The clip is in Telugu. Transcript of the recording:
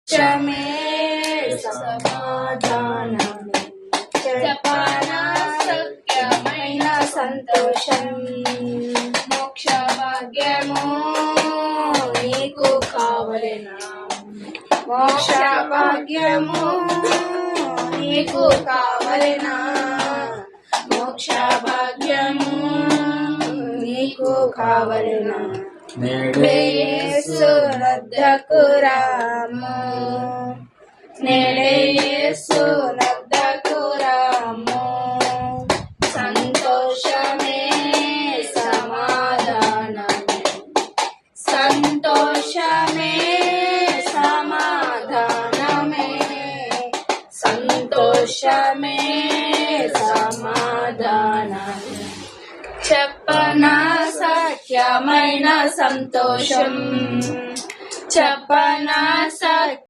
క్షమే సమాధానమే చెప్పనా సత్యమైన సంతోషం మోక్ష భాగ్యము నీకు కావలెనా మోక్ష భాగ్యము నీకు కావలెనా మోక్ష భాగ్యము నీకు కావలెనా యేసు వద్దకు రాము నేడే యేసు వద్దకు రాము సంతోషమే సమాధానమే సంతోషమే సమాధానమే సంతోషమే సమాధానమే చెప్పనా సత్యమైన సంతోషం చెప్పనా